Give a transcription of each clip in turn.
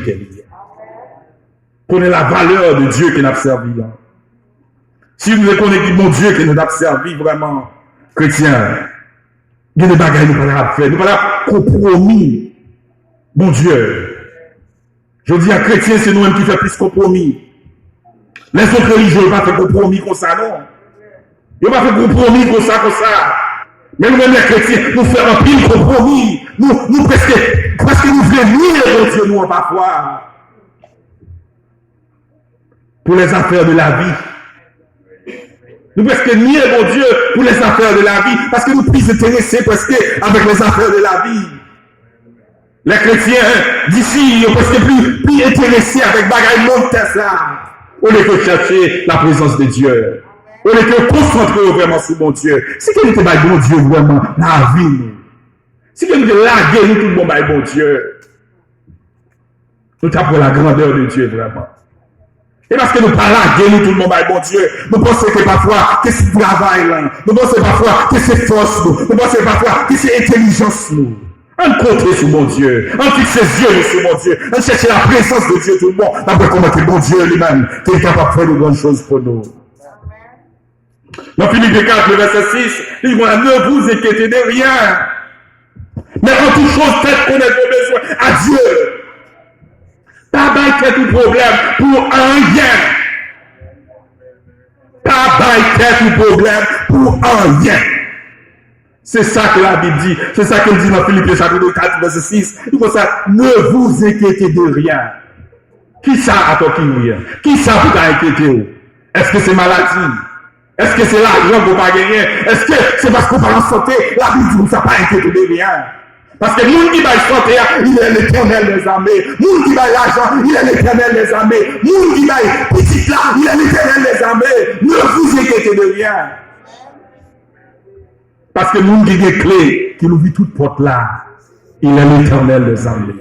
qu'elle est. Connaît la valeur de Dieu qui nous a servi. Si nous connaissons mon Dieu qui nous a servi vraiment, chrétiens, il y a des bagages que nous ne pouvons pas faire. Nous ne pouvons pas compromis. Mon Dieu. Je dis à chrétiens, c'est nous-mêmes qui faisons plus compromis. Les autres religieux ne font pas faire compromis comme ça, non. Ils ne font pas faire compromis comme ça. Mais nous-mêmes, les chrétiens, nous faisons un pile compromis. Nous presque nous voulons nier mon Dieu, nous, parfois. Pour les affaires de la vie. Nous presque nier mon Dieu pour les affaires de la vie. Parce que nous plus intéressés presque avec les affaires de la vie. Les chrétiens d'ici, ils sont presque plus intéressés avec bagaille monde ça. On est que chercher la présence de Dieu. On est que concentrer vraiment sur mon Dieu. Si quelqu'un était bon Dieu vraiment dans la vie. Si quelqu'un était lagué, nous tout le monde bon Dieu. Nous tapons la grandeur de Dieu vraiment. Et parce que nous ne parlons pas nous tout le monde bon Dieu, nous pensons que parfois que c'est travail là, nous pensons parfois que c'est force nous pensons parfois que c'est intelligence nous. On compte sur mon Dieu, on fixe ses yeux sur mon Dieu, on cherche la présence de Dieu tout le monde, après comment que mon Dieu lui-même est capable de faire de grandes choses pour nous. Dans Philippiens 4, le verset 6, il dit, ne vous inquiétez de rien, mais en toute chose faites connaître vos besoins à Dieu. Pas bailler tout problème pour un rien. Pas bailler tout problème pour un rien. C'est ça que la Bible dit. C'est ça qu'elle dit dans Philippiens chapitre 4, verset 6. Il faut ça, ne vous inquiétez de rien. Qui ça a toi qui rien? Qui ça vous a inquiété? Est-ce que c'est maladie? Est-ce que c'est l'argent qu'on pas gagner? Est-ce que c'est parce qu'on parle en santé? La Bible dit, vous ne pas inquiété de rien. Parce que monde qui va santé, il est l'Éternel des armées. Monde qui va l'argent, il est l'Éternel des armées. Monde qui va petit là, il est l'Éternel des armées. Ne vous inquiétez de rien. Parce que monde qui a des clés, qui nous vit toute porte là, il est l'Éternel des armées.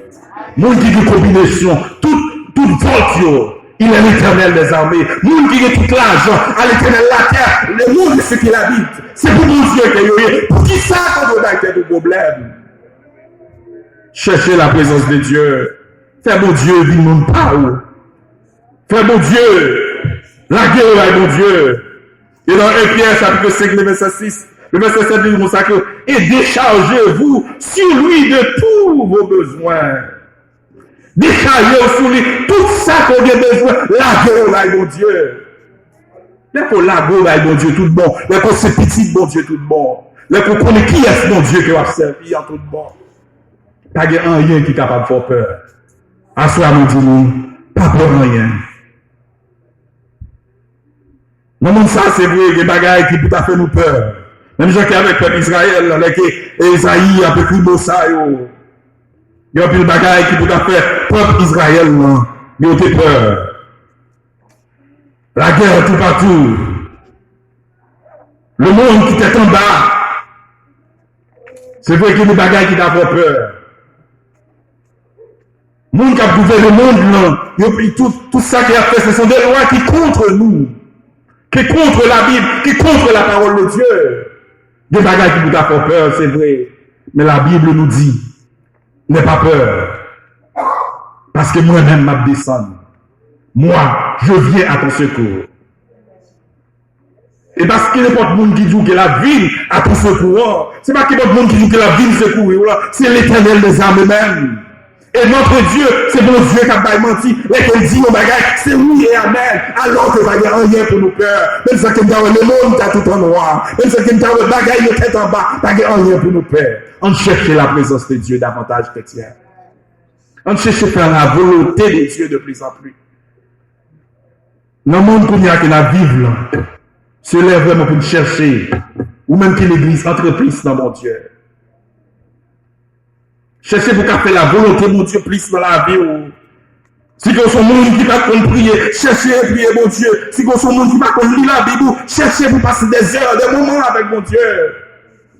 Monde qui a des combinaisons, toute voiture, il est l'Éternel des armées. Monde qui a tout l'argent, à l'Éternel de la terre, le monde c'est qu'il habite. C'est pour mon Dieu qu'il y a. Pour qui ça qu'on doit être de problème? Cherchez la présence de Dieu. Fais mon Dieu, vivre mon parole. Fais mon Dieu. La guerre est mon Dieu. Et dans 1 Pierre, chapitre 5, le verset 6, le verset 7 dit comme ça que, et déchargez-vous sur lui de tous vos besoins. Déchargez sur lui tout ça qu'on a besoin. La guerre est mon Dieu. Mais pour la guerre est mon Dieu tout bon. Mais pour c'est petit, mon Dieu tout bon. Mais pour connaître qui est mon Dieu qui va servir en tout bon. Pas de rien qui est capable de faire peur. À soi, nous disons, pas pour rien. Non, ça, c'est vrai, des bagailles qui peut faire nous peur. Même gens qui avec le peuple Israël, avec Esaïe, a peu plus ça, il y a plus de bagailles qui peut faire peuple Israël, mais on a peur. La guerre tout partout. Le monde qui était en bas. C'est vrai qu'il y a des bagailles qui t'a fait peur. Le monde qui a prouvé le monde, là, tout ça qui a fait, ce sont des lois qui contre nous, qui contre la Bible, qui contre la parole de Dieu. Des bagages qui vous font peur, c'est vrai. Mais la Bible nous dit, n'aie pas peur. Parce que moi-même, m'a descendu. Moi, je viens à ton secours. Et parce que n'importe monde qui dit que la ville a ton secours, c'est pas n'importe monde qui dit que la ville secours, c'est l'Éternel des armées même. Et notre Dieu, c'est mon Dieu qui a pas menti. Lequel dit nos bagages, c'est oui et amen. Alors que il n'y a rien pour nous peur. Même si le monde est tout en noir. Même si le bagaille est tête en bas, il n'y a rien pour nous peur. On cherche la présence de Dieu davantage chrétien. On cherche à faire la volonté de Dieu de plus en plus. Le monde qu'on a qui la vive là, se lève vraiment pour nous chercher. Ou même que l'église entreprise dans mon Dieu. Cherchez pour faire la volonté de mon Dieu plus dans la vie. Si vous sont monde qui ne va pas prier, cherchez à prier mon Dieu. Si vous sont monde qui ne va pas lire la Bible, cherchez pour passer des heures, des moments avec mon Dieu.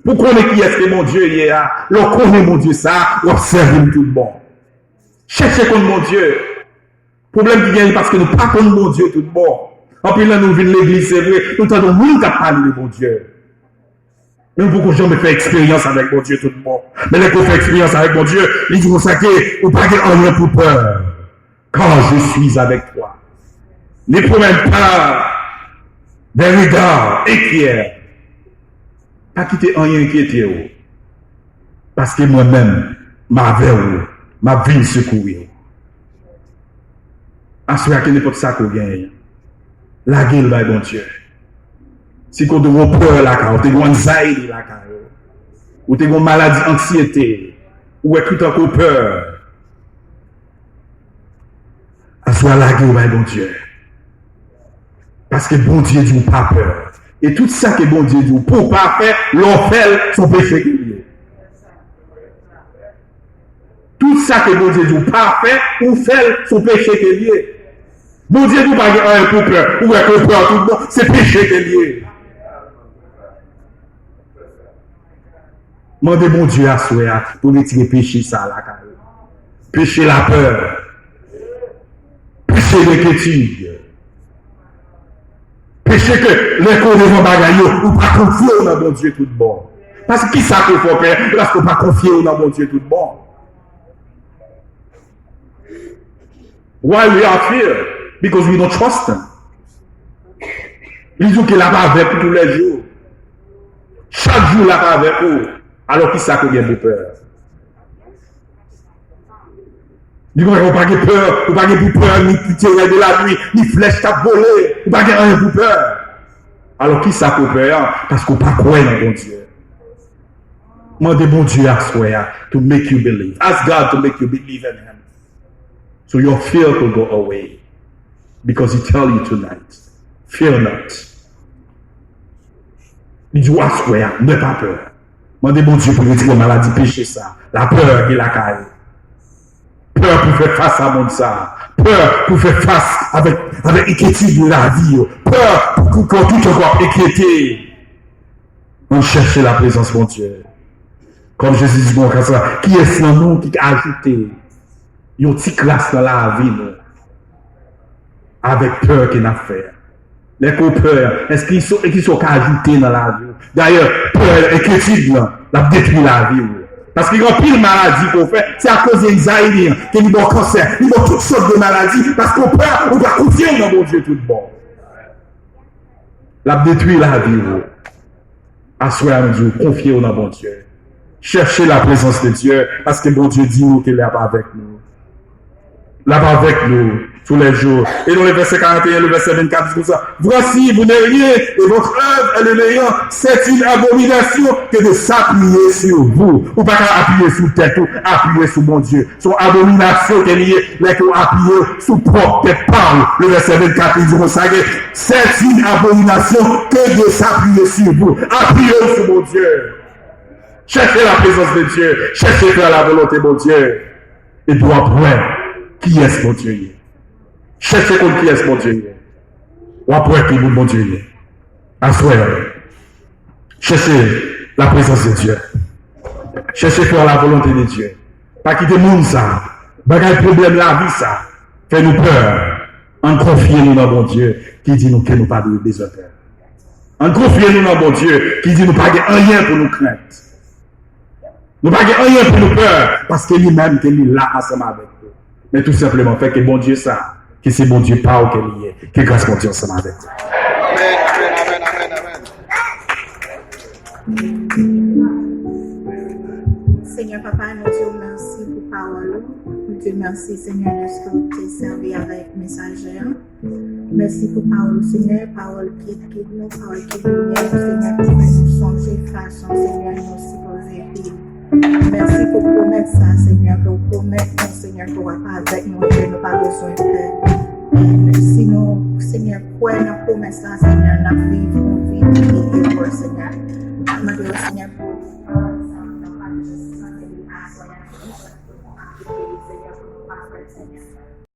Pour connaître qui est-ce que mon Dieu est là. L'on connaît mon Dieu ça, l'observe tout bon. Cherchez contre mon Dieu. Problème qui vient parce que nous ne pas contre mon Dieu tout bon. En plus là nous venons de l'église, c'est vrai, nous entendons monde qui parle de mon Dieu. Même beaucoup de gens me font expérience avec mon Dieu tout le monde. Mais les gens qui font expérience avec mon Dieu, ils disent ça que vous pas rien pour peur. Quand je suis avec toi. Ne promène pas des regards inquiets. Pas quitter rien inquiété. Parce que moi-même, ma vie secourir. Assurez que n'importe ça qu'on gagne. La gueule, bah, bon Dieu. Si qu'on te peur là, ou t'es une anxiety là, ou t'es une maladie, anxiété, ou est tout encore peur. Assurez la gueule, bah, bon Dieu. Parce que bon Dieu dit pas peur. Et tout ça que bon Dieu dit, pour pas faire, l'on fait son péché qui est. Tout ça que bon Dieu dit, pas faire, ou fait son péché qui est lié. Bon Dieu dit pas un pour peur, ou un pour peur, tout le monde, c'est péché qui est lié. Mandez bon Dieu à soi pour retirer péché ça là. Péché la peur. Péché l'inquiétude. Péché que les cours devant bagaille ou pas confier dans bon Dieu tout bon. Parce que qui ça qu'il faut faire? Parce qu'on pas confier dans bon Dieu tout bon. Why we are fear? Because we don't trust him. Il dit qu'il n'a pas avec pour tous les jours. Chaque jour, il n'a pas avec vous. Alors qui ça qu'il a peur? Du coup, on n'a pas de peur, on n'a pas de peur, ni pitié de la nuit, ni flèche qui a volé, on n'a pas de rien pour peur. Alors qui ça pour peur? Parce qu'on n'a pas croire dans bon Dieu. Demandez bon Dieu à soi to make you believe. Ask God to make you believe in him. So your fear will go away. Because he tell you tonight, fear not. Il dit à soi, n'aie pas peur. Demandez bon Dieu pour retirer la maladie, péché ça, la peur et la caille. Peur pour faire face à mon ça. Peur pour faire face avec inquiétude de la vie. Peur pour quand tout encore inquiété. On cherche la présence de mon Dieu. Comme Jésus dit, bon, ça, qui est sans nous qui a ajouté une petite classe dans la vie, nous, avec peur qu'il a fait. Les peur, est-ce qu'ils sont ajoutés dans la vie? D'ailleurs, peur, inquiétude, la détruit la vie. Parce qu'il y a pile maladie qu'on fait, c'est à cause d'anxiété, qu'il y a un cancer, il y a toutes sortes de maladies, parce qu'on peur, on doit confier dans mon Dieu tout bon. La détruit la vie. Assoyez Dieu, confiez dans mon Dieu. Cherchez la présence de Dieu, parce que mon Dieu dit nous qu'il est là-bas avec nous. Là-bas avec nous, tous les jours. Et dans le verset 41, le verset 24, c'est ça. Voici, vous n'êtes rien, et votre œuvre est le néant. C'est une abomination que de s'appuyer sur vous. Ou pas qu'à appuyer sur tête, ou appuyer sur mon Dieu. Son abomination qui est liée, les qui ont appuyé sur propre tête parole. Le verset 24, il dit comme ça, c'est une abomination que de s'appuyer sur vous. Appuyez sur mon Dieu. Cherchez la présence de Dieu. Cherchez faire la volonté de mon Dieu. Et pour après, qui est-ce mon Dieu? Cherchez contre qui est-ce mon Dieu? Ou après qui est mon Dieu? Assoyez. Cherchez la présence de Dieu. Cherchez faire la volonté de Dieu. Pas quitter le monde ça. Bagay problème la vie ça. Fais-nous peur. En confiez-nous dans mon Dieu qui dit nous que nous pas de besoin. En confiez-nous dans mon Dieu qui dit nous pas rien pour nous craindre. Nous pas rien pour nous peur parce que lui-même qu'il est là ensemble avec nous. Mais tout simplement fait que bon Dieu ça, que c'est bon Dieu pas auquel il est, que grâce mon Dieu ensemble avec nous. Seigneur Papa, nous te merci pour parole. Nous te merci Seigneur de ce que tu as servi avec messager. Merci pour parole Seigneur, parole qui guide nous, parole qui lumière Seigneur, qui fait nous changer façon Seigneur, nous supposer vivre. Merci pour promettre ça Seigneur, que vous promettez Seigneur, que vous n'avez pas avec nous et que nous n'avons pas besoin de faire. Si nous Seigneur, croyons dans la promesse ça Seigneur, nous vivons, nous vivons et Seigneur. Seigneur.